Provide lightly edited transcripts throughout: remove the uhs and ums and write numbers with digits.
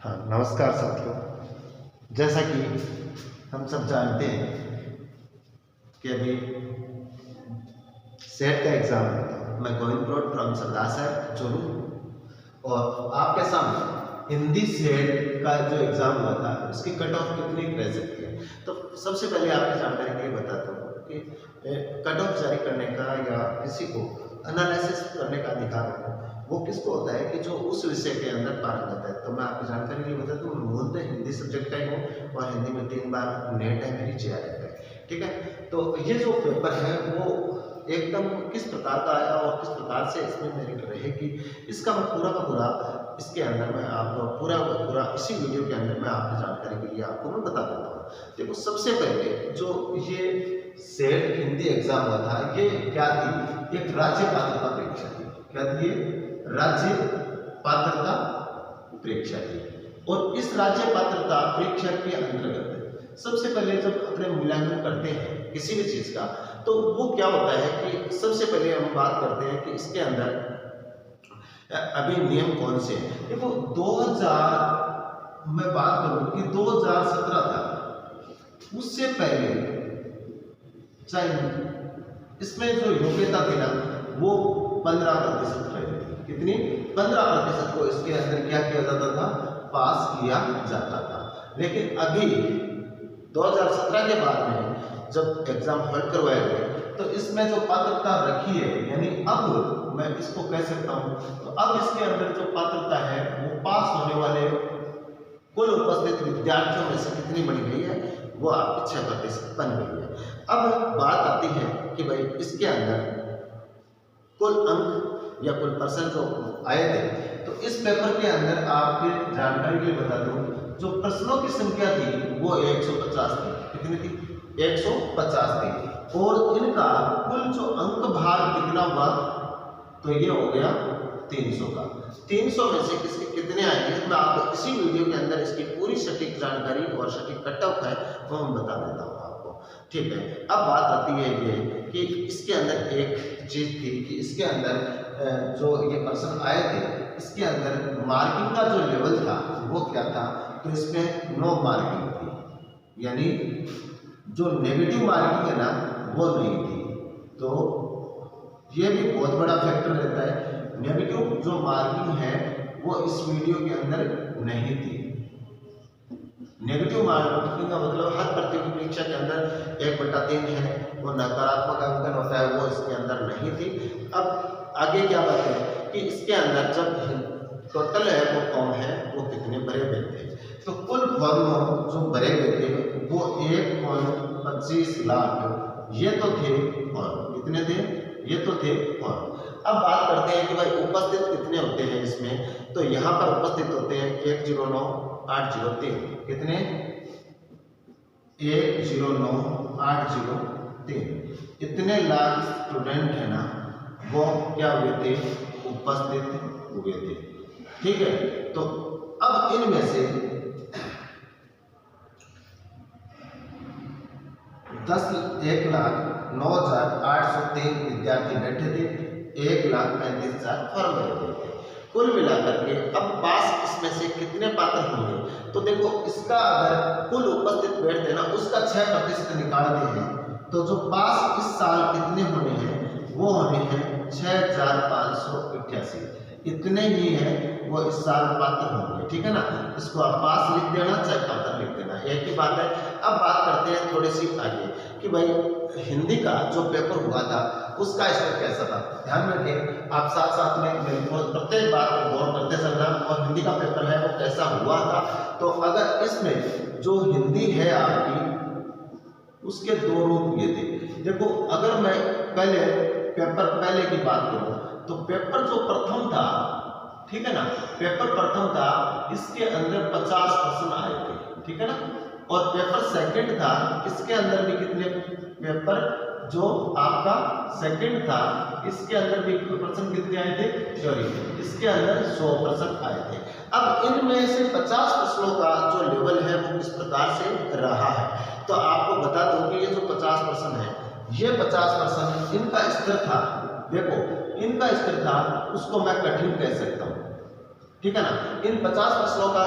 हाँ, नमस्कार साथियों। जैसा कि हम सब जानते हैं कि अभी सेट का एग्ज़ाम हुआ था। मैं गोविंद प्रोट फ्रॉम सरदार साहब चोरू और आपके सामने हिंदी सेट का जो एग्ज़ाम हुआ था उसकी कट ऑफ कितनी रह सकती है। तो सबसे पहले आपकी जानकारी के लिए बताता हूँ कि कट ऑफ जारी करने का या किसी को एनालिसिस करने का अधिकार होता है वो किसको होता है कि जो उस विषय के अंदर पारंगत है। तो मैं आपकी जानकारी के लिए बता दूं, मूलतः हिंदी सब्जेक्ट का ही हूँ और हिंदी में 3 बार नेट है, मेरी JRF है। ठीक है, तो ये जो पेपर है वो एकदम किस प्रकार का आया और किस प्रकार से इसमें मेरिट रहेगी, इसका मैं पूरा का पूरा इसके अंदर मैं आपको पूरा इसी वीडियो के अंदर मैं आपकी जानकारी के लिए आपको मैं बता देता हूँ। देखो, सबसे पहले जो ये सेट हिंदी एग्जाम हुआ था ये क्या थी, एक राज्य पात्रता परीक्षा थी। क्या थी? राज्य पात्रता परीक्षा थी। और इस राज्य पात्रता परीक्षा के अंतर्गत सबसे पहले जब अपने मूल्यांकन करते हैं किसी भी चीज का, तो वो क्या होता है कि सबसे पहले हम बात करते हैं कि इसके अंदर अभी नियम कौन से हैं। देखो, 2000 मैं बात करूं कि 2017 था, उससे पहले चाहे इसमें जो योग्यता थी ना वो 15% रही थी। कितनी? 15% को इसके अंदर क्या किया जाता था, पास किया जाता था। लेकिन अभी 2017 के बाद में जब एग्जाम हॉल्ड करवाए गए तो इसमें जो पात्रता रखी है, यानी अब मैं इसको कह सकता हूं, तो अब इसके अंदर जो पात्रता है वो पास होने वाले कुल उपस्थित विद्यार्थियों में से कितनी बन गई है, वो आपकी 6% बन गई है। अब बात आती है कि भाई इसके अंदर कुल अंक या कुल परसेंट जो आए थे, तो इस पेपर के अंदर आपकी जानकारी के लिए बता दूं, जो प्रश्नों की संख्या थी वो 150 थी। कितनी थी? 150 थी। और इनका कुल जो अंक भार कितना हुआ, तो ये हो गया 300 का। 300 में से किसके कितने आएंगे, मैं आपको इसी वीडियो के अंदर इसकी पूरी सटीक जानकारी और सटीक कट ऑफ है वो हम बता देता हूँ आपको। ठीक है, अब बात आती है ये कि इसके अंदर एक चीज थी कि इसके अंदर जो ये पर्सन आए थे, इसके अंदर मार्किंग का जो लेवल था वो क्या था, तो इसमें 9 मार्किंग थी, यानी जो नेगेटिव मार्किंग है ना वो नहीं थी। तो ये भी बहुत बड़ा फैक्टर रहता है, नेगेटिव जो मार्किंग है वो इस वीडियो के अंदर नहीं थी। नेगेटिव मार्किंग का मतलब हर प्रतियोगी परीक्षा के अंदर 1/3 है, वो नकारात्मक अंकन होता है, वो इसके अंदर नहीं थी। अब आगे क्या बात है कि इसके अंदर जब टोटल है वो कौन है, वो कितने भरे हुए थे, तो कुल फॉर्म जो भरे हुए थे वो 1.25 लाख ये तो थे फॉर्म। कितने थे? ये तो थे फॉर्म। अब बात करते हैं कि भाई उपस्थित कितने होते हैं इसमें, तो यहाँ पर उपस्थित होते हैं 109,803। कितने? 109,803। इतने लाख स्टूडेंट है ना वो क्या हुए थे, उपस्थित हुए थे। ठीक है, तो अब इनमें से 1,09,803 विद्यार्थी बैठे थे, 1,35,000 फॉर्म भरे थे। कुल मिलाकर के अब पास इसमें से कितने पात्र होंगे, तो देखो इसका अगर कुल उपस्थित बैठते ना उसका 6% निकालते हैं, तो जो पास इस साल कितने होने हैं, वो होने हैं 6,588। इतने ही है वो इस साल पात्र होंगे। ठीक है ना, इसको आप पास लिख देना चाहे पात्र लिख देना, एक ही बात है। अब बात करते हैं थोड़ी सी आगे कि भाई हिंदी का जो पेपर हुआ था उसका स्तर कैसा था। ध्यान रखें आप, साथ साथ में प्रत्येक बात पर गौर करते चलना। और हिंदी का पेपर है वो कैसा हुआ था, तो अगर इसमें जो हिंदी है आपकी उसके 2 रूप ये थे। देखो, अगर मैं पहले की बात करूं तो पेपर जो प्रथम था, ठीक है ना, पेपर प्रथम था, इसके अंदर 50 प्रश्न आए थे। ठीक है ना, और पेपर सेकंड था, इसके अंदर भी कितने, पेपर जो आपका सेकंड था इसके अंदर भी प्रश्न कितने आए थे, सॉरी इसके अंदर 100 प्रश्न आए थे। अब इनमें से 50 प्रश्नों का जो लेवल है वो किस प्रकार से रहा है, तो आपको बता दूं कि ये जो 50 प्रश्न है, ये 50 प्रश्न इनका स्तर था। देखो, इनका स्तर था, उसको मैं कठिन कह सकता हूँ। ठीक है ना, इन 50 प्रश्नों का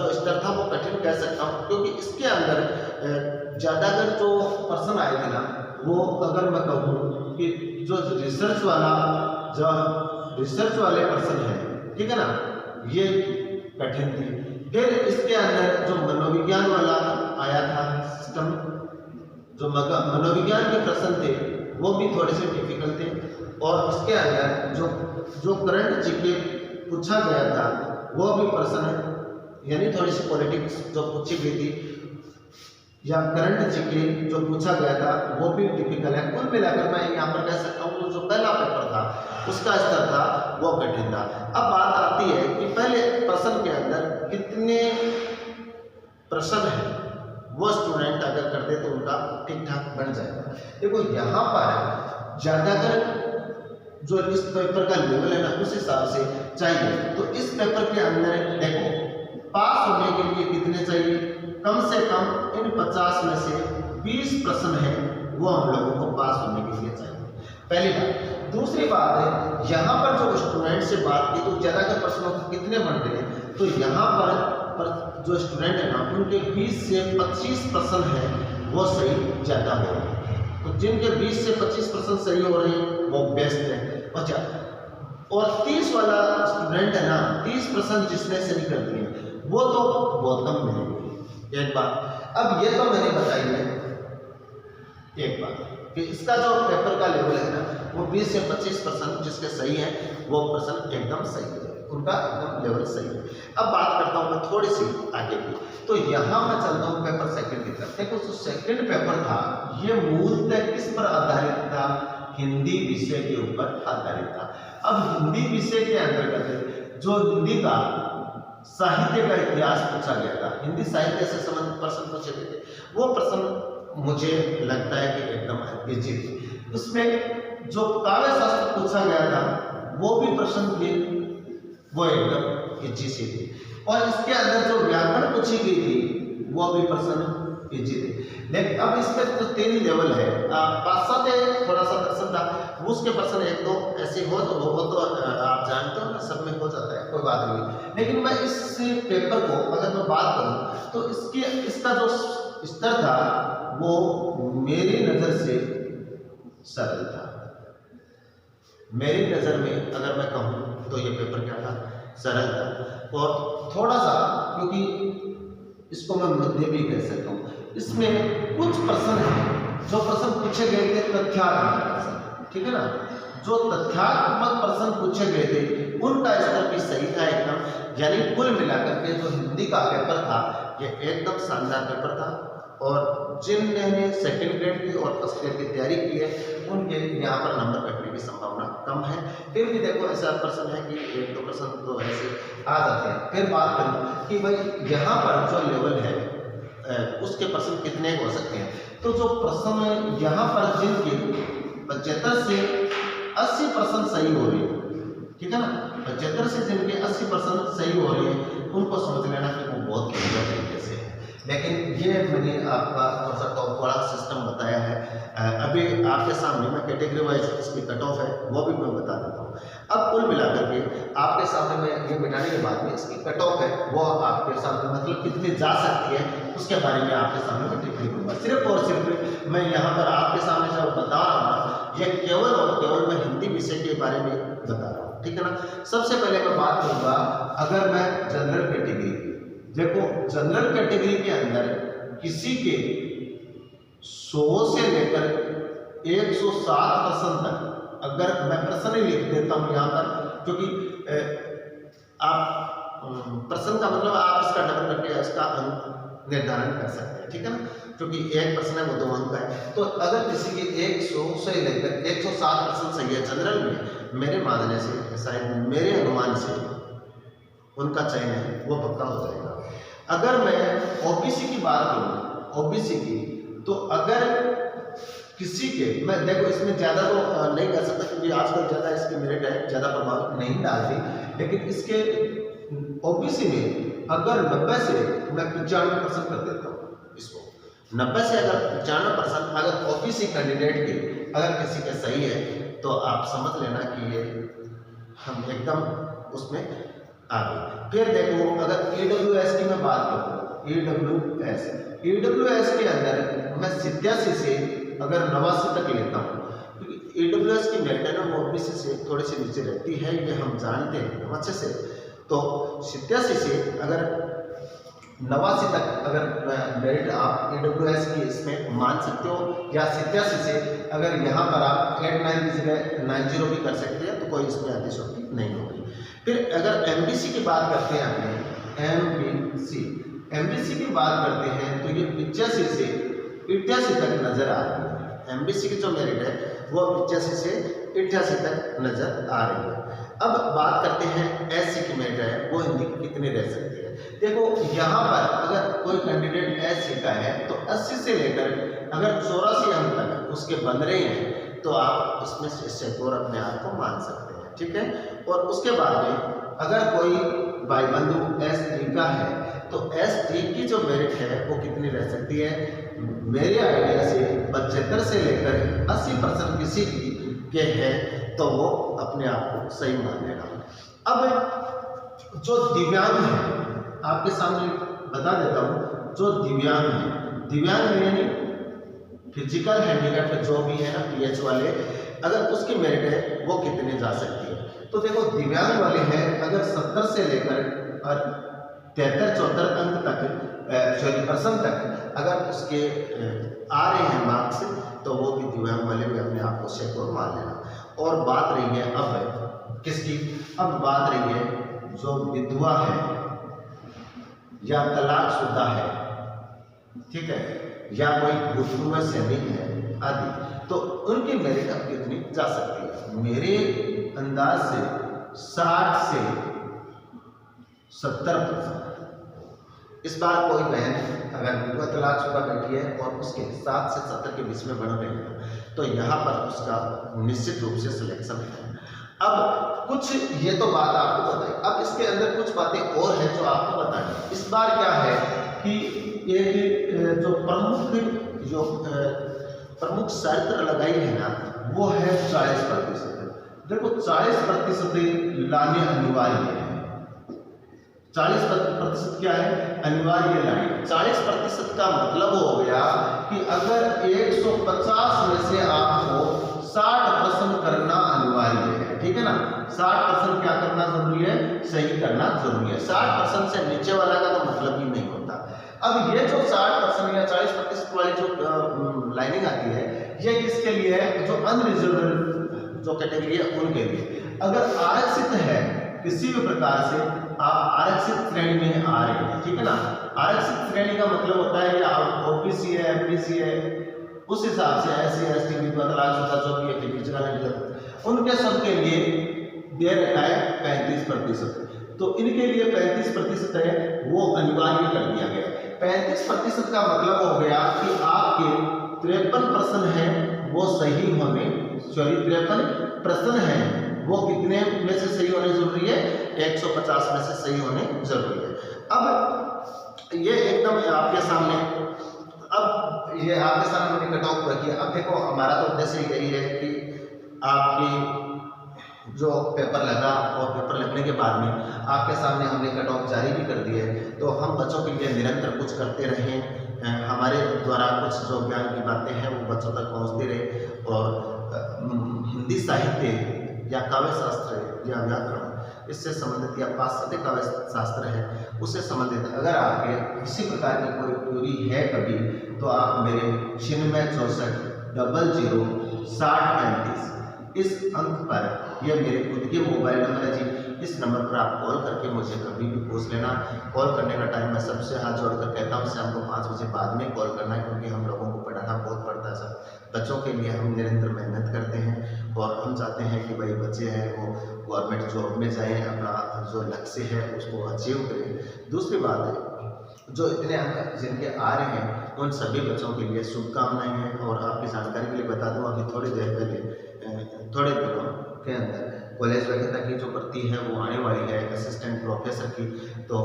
जो स्तर था वो कठिन कह सकता हूँ, क्योंकि इसके अंदर ज़्यादातर जो पर्सन आए थे ना, वो अगर मैं कहूँ कि जो रिसर्च वाले पर्सन है, ठीक है ना, ये कठिन थे। फिर इसके अंदर जो मनोविज्ञान वाला आया था सिस्टम, जो मनोविज्ञान के प्रश्न थे वो भी थोड़े से डिफिकल्ट थे, और इसके अंदर जो करंट जीके पूछा गया था वो भी प्रश्न है, यानी थोड़ी सी पॉलिटिक्स जो पूछी गई थी या करंट जीके जो पूछा गया था वो भी टिपिकल है। कुल मिलाकर मैं यहाँ पर कह सकता हूँ जो पहला पेपर था उसका स्तर था वो कठिन था। अब बात आती है कि पहले प्रश्न के अंदर कितने प्रश्न है, वो स्टूडेंट अगर कर दे तो उनका ठीक ठाक बन जाएगा। देखो यहाँ पर ज़्यादातर जो इस पेपर का लेवल है ना उस हिसाब से चाहिए, तो इस पेपर के अंदर देखो पास होने के लिए कितने चाहिए, कम से कम इन 50 में से 20 प्रश्न है वो हम लोगों को पास होने के लिए चाहिए, पहली बात। दूसरी बात है यहाँ पर जो स्टूडेंट से बात की तो ज़्यादातर प्रश्नों को कितने बन रहे हैं, तो यहाँ पर जो स्टूडेंट है ना उनके 20 से 25 प्रश्न है वो सही ज़्यादा हो रहे हैं, तो जिनके 20 से 25 प्रश्न सही हो रहे हैं वो बेस्ट है। अच्छा, और 30 वाला स्टूडेंट है ना, 30 प्रश्न जिसने सही कर दिए वो तो बहुत कम मिलेंगे। एक बात अब ये तो मैंने बताई है, एक बात कि इसका जो पेपर का लेवल है ना वो 20 से 25 प्रश्न जिसके सही है वो प्रश्न एकदम सही है, उनका एकदम लेवल सही है। अब बात करता हूँ मैं थोड़ी सी आगे की, तो यहाँ मैं चलता हूँ पेपर सेकंड की तरफ। देखो जो सेकंड पेपर था ये मूलतः किस पर आधारित था, हिंदी विषय के ऊपर आधारित था। अब हिंदी विषय के अंतर्गत जो हिंदी का साहित्य का इतिहास पूछा गया था, हिंदी साहित्य से संबंधित प्रश्न पूछे गए थे, वो प्रश्न मुझे लगता है कि एकदम इजी थे। उसमें जो काव्य शास्त्र पूछा गया था वो भी प्रश्न थे वो एकदम इजी से थे, और इसके अंदर जो व्याकरण पूछी गई थी वो भी प्रश्न इजी थे। लेकिन अब इसमें तो 3 लेवल है, 5-7 थोड़ा सा प्रश्न था, उसके प्रश्न एक दो ऐसे हो तो वो तो आप जानते हो ना सब में हो जाता है, कोई बात नहीं। लेकिन मैं इस पेपर को अगर मैं बात करूं तो इसका जो स्तर था वो मेरी नज़र से सरल था। मेरी नज़र में अगर मैं कहूँ तो ये पेपर क्या था, सरल था, और थोड़ा सा क्योंकि इसको मैं मध्य भी कह सकता हूँ, इसमें कुछ प्रश्न हैं जो प्रश्न पूछे गए थे तथ्यात्मक प्रश्न, ठीक है ना, जो तथ्यात्मक प्रश्न पूछे गए थे उनका स्तर भी सही था एकदम। यानी कुल मिलाकर के जो हिंदी का पेपर था ये एकदम शानदार पेपर था, और जिन्होंने सेकंड ग्रेड की और फर्स्ट ग्रेड की तैयारी की है उनके यहाँ पर नंबर कटने की संभावना कम है। फिर भी देखो ऐसा प्रश्न है कि 1-2 प्रश्न तो ऐसे आ जाते हैं। फिर बात करूँ कि भाई यहाँ पर जो लेवल है उसके प्रश्न कितने हो सकते हैं, तो जो प्रश्न यहाँ पर जिनके 75 से 80 प्रश्न सही हो रहे हैं, ठीक है ना, 75 से जिनके 80 प्रश्न सही हो रहे हैं उनको समझ लेना कि वो बहुत बढ़िया तरीके से है। लेकिन ये मैंने आपका थोड़ा सा टॉप वाला सिस्टम बताया है। अभी आपके सामने मैं कैटेगरी वाइज इसकी कट ऑफ है वो भी मैं बता देता हूँ। अब कुल मिलाकर के आपके सामने मैं ये मिटाने के बाद में इसकी कट ऑफ है वो आपके सामने मतलब कितनी जा सकती है उसके बारे में आपके सामने मैं टिप्पणी करूँगा। सिर्फ और सिर्फ मैं यहाँ पर आपके सामने जब बता रहा हूँ ये केवल और केवल मैं हिंदी विषय के बारे में बता रहा हूँ, ठीक है ना। सबसे पहले मैं बात करूँगा अगर मैं जनरल कैटेगरी, देखो जनरल कैटेगरी के अंदर किसी के 100 से लेकर 107 प्रश्न तक अगर मैं प्रश्न ही लिख देता हूँ यहाँ पर, क्योंकि आप प्रश्न का मतलब आप इसका डबल करके इसका अंक निर्धारण कर सकते हैं, ठीक है ना, क्योंकि एक प्रश्न है वो 2 अंक का है। तो अगर किसी के 100 से लेकर 107 प्रश्न सही है जनरल में, मेरे मानने से शायद मेरे अनुमान से उनका चयन है वो पक्का हो जाएगा। अगर मैं ओबीसी की बात करूँ, ओबीसी की, तो अगर किसी के, मैं देखो इसमें ज़्यादा तो नहीं कर सकता क्योंकि आजकल ज़्यादा इसके मेरिट है ज़्यादा प्रभाव नहीं डालती, लेकिन इसके ओबीसी में अगर 90 से मैं 95% कर देता हूँ इसको, 90 से अगर 95% अगर ओबीसी कैंडिडेट के अगर किसी के सही है तो आप समझ लेना कि ये हम एकदम उसमें आ गए। फिर देखो अगर ईडब्ल्यूएस की मैं मैं बात करूँ EWS के अंदर मैं 87 से अगर 89 तक लेता हूँ, क्योंकि EWS की मेरिट है ना वो OBC से थोड़ी सी नीचे रहती है, ये हम जानते हैं अच्छे से। तो 87 से अगर 89 तक अगर मेरिट आप EWS की इसमें मान सकते हो, या 87 से अगर यहाँ पर आप 89 की जगह 90 भी कर सकते हैं, तो कोई इसमें अतिशयोक्ति नहीं होगी। फिर अगर MBC की बात करते हैं, हमने MBC की बात करते हैं तो ये 85 से 88 तक नजर आ रही है। MBC की जो मेरिट है वो 85 से 88 तक नजर आ रही है। अब बात करते हैं SC की मेरिट है वो हिंदी की कितनी रह सकती है। देखो यहाँ पर अगर कोई कैंडिडेट SC का है तो 80 से लेकर अगर 84 अंक तक उसके बन रहे हैं तो आप इसमें स्कोर अपने आप को मान सकते हैं, ठीक है। और उसके बाद में अगर कोई भाई बंधु S3 का है तो S3 की जो मेरिट है वो कितनी रह सकती है, मेरे आइडिया से 75 से लेकर 80% किसी के है तो वो अपने आप को सही मान लेना। अब जो दिव्यांग है आपके सामने बता देता हूँ, जो दिव्यांग यानी फिजिकल हैंडीकैप जो भी है ना PH वाले, अगर उसकी मेरिट है वो कितने जा सकती है। तो देखो दिव्यांग वाले हैं अगर 70 से लेकर और 73-74 अंक तक % तक अगर उसके आ रहे हैं मार्क्स, तो वो भी दिव्यांग वाले भी अपने आप को स्कोर मान लेना। और बात रही है अब किसकी, अब बात रही है जो विधवा है या तलाकशुदा है, ठीक है, या कोई भूतपूर्व सैनिक है आदि, तो उनकी मेरिट अब कितनी जा सकती है। मेरे अंदाज से 60 से 70%। इस बार कोई बहन अगर विधवा तलाकशुदा बैठी है और उसके 7 से 70 के बीच में बढ़ रही है तो यहाँ पर उसका निश्चित रूप से सिलेक्शन है। अब कुछ ये तो बात आपको बताई, अब इसके अंदर कुछ बातें और हैं जो आपको बतानी। इस बार क्या है कि एक जो प्रमुख शर्त लगाई है ना वो है 40%। देखो 40% लाने अनिवार्य है। 40% क्या है, अनिवार्य लाइन। 40% का मतलब हो गया कि अगर 150 में से आपको 60% करना अनिवार्य है, ठीक है ना। 60% क्या करना जरूरी है, सही करना जरूरी है। 60% से नीचे वाला का तो मतलब ही नहीं होता। अब ये जो 60% या 40% वाली जो लाइनिंग आती है ये किसके लिए है, जो अनरिजर्व जो कैटेगरी है उनके लिए। अगर आरक्षित है किसी भी प्रकार से, आप आरक्षित श्रेणी में आ रहे हैं, ठीक है ना। आरक्षित श्रेणी का मतलब होता है कि आप OBC है, MBC है, उस हिसाब से SC ST विधवा तलाकशुदा जो भी है फिजिकल, उनके सबके लिए दे रखा है 35%। तो इनके लिए 35% है वो अनिवार्य कर दिया गया। 35% का मतलब हो गया कि आपके 53% है वो सही होने, सॉरी 53 प्रश्न है वो कितने में से सही होने जरूरी है, 150 में से सही होने जरूरी है। अब ये एकदम आपके सामने, अब ये आपके सामने मैंने कट ऑफ रखी है। अब देखो हमारा तो उद्देश्य यही है कि आपकी जो पेपर लगा और पेपर लगने के बाद में आपके सामने हमने कट ऑफ जारी भी कर दी है, तो हम बच्चों के लिए निरंतर कुछ करते रहें। हमारे द्वारा कुछ जो ज्ञान की बातें हैं वो बच्चों तक पहुंचती रहे। और हिंदी साहित्य या काव्य शास्त्र या व्याकरण इससे संबंधित या पाश्चात्य काव्य शास्त्र है उससे संबंधित अगर आपके किसी प्रकार की कोई क्वेरी है कभी, तो आप मेरे 9664006035 इस अंक पर, यह मेरे खुद के मोबाइल नंबर है जी, इस नंबर पर आप कॉल करके मुझे कभी भी पूछ लेना। कॉल करने का टाइम मैं सबसे हाथ जोड़कर कहता हूँ शाम को 5 बजे बाद में कॉल करना है, क्योंकि हम लोगों को पढ़ाना बहुत पड़ता है सर। बच्चों के लिए हम निरंतर मेहनत करते हैं और हम चाहते हैं कि भाई बच्चे हैं वो गवर्नमेंट जॉब में जाएँ, अपना जो लक्ष्य है उसको अचीव करें। दूसरी बात है, जो इतने अंक जिनके आ रहे हैं उन सभी बच्चों के लिए शुभकामनाएं हैं। और आपकी जानकारी के लिए बता दूं, अभी थोड़ी देर पहले थोड़े दिनों के अंदर कॉलेज वगैरह की जो भर्ती है वो आने वाली है असिस्टेंट प्रोफेसर की। तो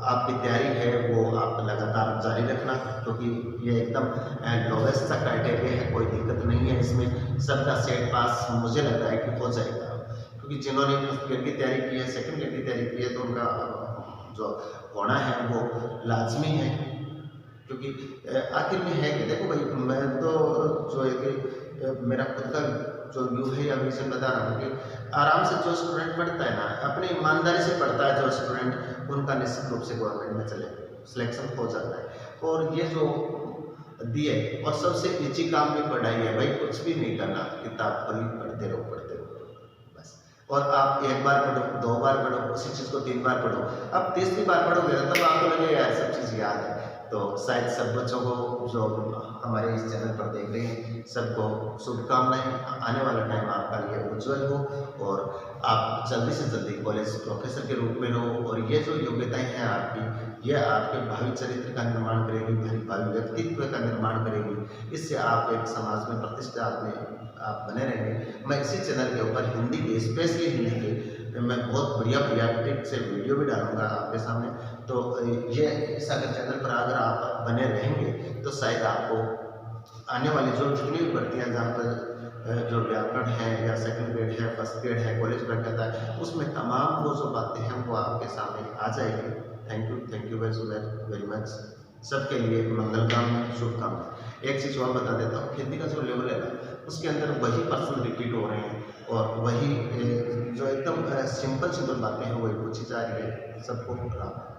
आपकी तैयारी है वो आप लगातार जारी रखना, क्योंकि ये एकदम लोवेस्ट सा क्राइटेरिया है, कोई दिक्कत नहीं है इसमें। सबका सेट पास मुझे लगता है कि हो जाएगा, क्योंकि जिन्होंने फर्स्ट ईयर की तैयारी की है, सेकेंड ईयर की तैयारी की है, तो उनका जो होना है वो लाजमी है, क्योंकि आखिर में है कि देखो भाई, मैं तो जो है कि मेरा खुद का जो व्यू है या विजन बता रहा हूँ कि आराम से जो स्टूडेंट पढ़ता है ना, अपनी ईमानदारी से पढ़ता है जो स्टूडेंट, उनका निश्चित रूप से गवर्नमेंट में चले सिलेक्शन हो जाता है। और ये जो दिए, और सबसे ईजी काम भी पढ़ाई है भाई, कुछ भी नहीं करना, किताब खुली पढ़ते रहो बस। और आप एक बार पढ़ो, 2 बार पढ़ो, उसी चीज़ को 3 बार पढ़ो, अब 30वीं बार पढ़ोगे तब आपको लगेगा यार सब चीज़ याद है। तो शायद सब बच्चों को जो हमारे इस चैनल पर देख रहे हैं सबको शुभकामनाएं, आने वाला टाइम आपका लिए उज्जवल हो और आप जल्दी से जल्दी कॉलेज प्रोफेसर के रूप में रहो। और ये जो योग्यताएं हैं आपकी, ये आपके भावी चरित्र का निर्माण करेगी, भावी व्यक्तित्व का निर्माण करेगी। इससे आप एक समाज में प्रतिष्ठा आप बने रहेंगे। मैं इसी चैनल के ऊपर हिंदी के, स्पेशली हिंदी के, मैं बहुत बढ़िया टिप से वीडियो भी डालूंगा आपके सामने। तो ये इस अगर चैनल पर अगर आप बने रहेंगे तो शायद आपको आने वाली जो जितनी भी भर्तियाँ जहाँ पर जो व्याकरण है या सेकंड ग्रेड है, फर्स्ट ग्रेड है, कॉलेज वगैरह है, उसमें तमाम वो जो बातें हैं वो आपके सामने आ जाएगी। Thank you very much. सबके लिए मंगल कामना, शुभकामना। एक चीज़ और बता देता हूँ, खेती का जो लेवल है ना, उसके अंदर वही पर्सन रिपीट हो रहे हैं और वही जो एकदम सिंपल बातें हैं वही पूछी जा रही है। सबको राम।